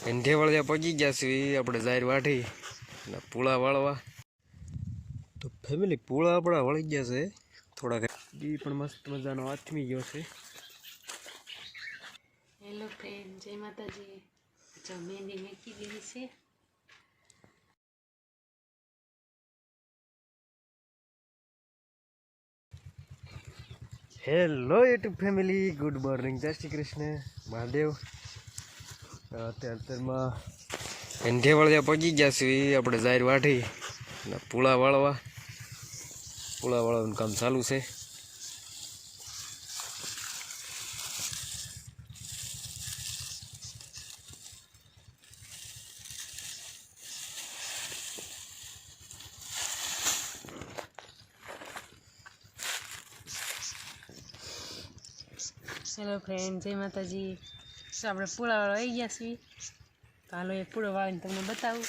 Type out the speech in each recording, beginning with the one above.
એંધેવાળિયા પહોંચી ગયા છે આપણે જાહેર વાઢી અને પૂળા વાળવા. તો ફેમિલી પૂળા આપણા વળી ગયા છે થોડાક. ઈ પણ મસ્ત મજાનો આથમી ગયો છે. હેલો ફ્રેન્ડ, જય માતાજી. જો મહેંદી મેકી દીધી છે. Hello YouTube family, good morning, જય શ્રી કૃષ્ણ, મહાદેવ. અત્યારમાં એંધેવાળિયા પહોંચી ગયા છે આપણે જાહેર વાઢી અને પૂળા વાળવાનું કામ ચાલુ છે. હેલો ફ્રેન્ડ, જય માતાજી. તો આપણે પૂળાવાળો આવી ગયા છીએ. તો હાલો એ પૂળો વાળીને તમને બતાવું.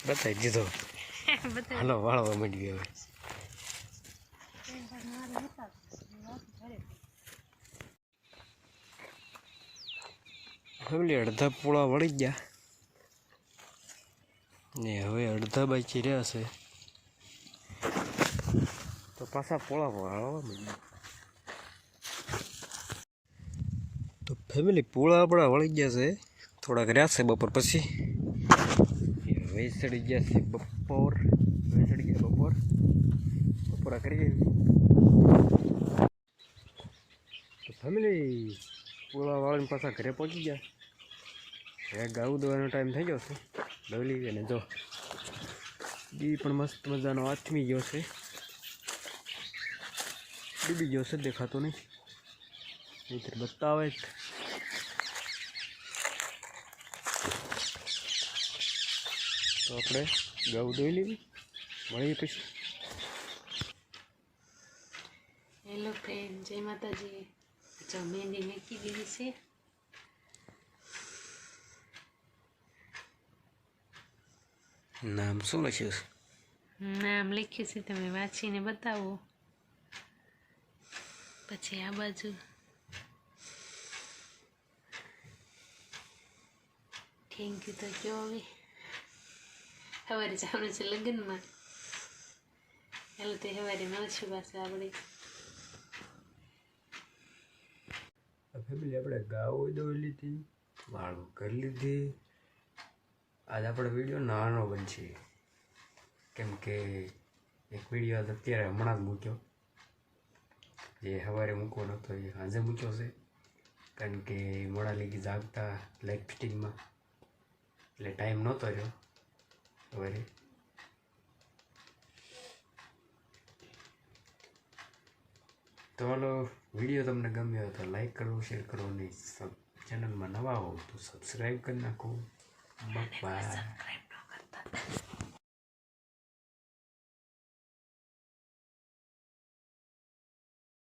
બતાવી દીધો. હાલો વાળવા માંડી હવે. ફેમિલી અડધા પૂળા વળી ગયા ને હવે અડધા બાકી રહ્યા છે. તો પાછા પૂળા વાળવા માંડ્યા. તો ફેમિલી પૂળા આપણા વળી ગયા છે, થોડાક રહ્યા છે બપોર પછી. હવે ચડી ગયા છે બપોર. બપોરા કરીએ. તો ફેમિલી પૂળા વાળીને પાછા ઘરે પહોંચી ગયા. હવે ગાવું દોવાનો ટાઈમ થઈ ગયો છે. ડોલી અને જો ઈ પણ મસ્ત મજાનો આથમી ગયો છે. ડૂબી ગયો છે, દેખાતો નહીં. નહીતર બતાવે જ. તો આપણે ગાવું દોઈ લેવી, મળીએ પછી. હેલો ફ્રેન્ડ, જય માતાજી. જો મહેંદી મેકી દીધી છે. નામ શું લખ્યું છે? નામ લખ્યું છે, તમે વાંચીને બતાવો. પછી આ બાજુ થેન્ક યુ તો કયો હવે. સવારે જવાનું છે લગ્નમાં. ચાલો તો સવારે મળશું પાછું આપણે. ફેમિલી આપણે ગાવું દોઈ લીધી, વાળું કરી લીધી. આજ આપણે વિડીયો નાનો બનશે, કેમ કે એક વિડીયો અત્યારે હમણાં જ મૂક્યો. જે સવારે મૂકવાનો હતો એ સાંજે મૂક્યો છે, કારણ કે મોડા લગી જાગતા લાઇટ ફિટિંગમાં, એટલે ટાઈમ નહોતો રહ્યો સવારે. તો હાલો, વિડીયો તમને ગમ્યો હોય તો લાઈક કરો, શેર કરો, અને ચેનલમાં નવા હો તો સબસ્ક્રાઈબ કરી નાખો. બાય.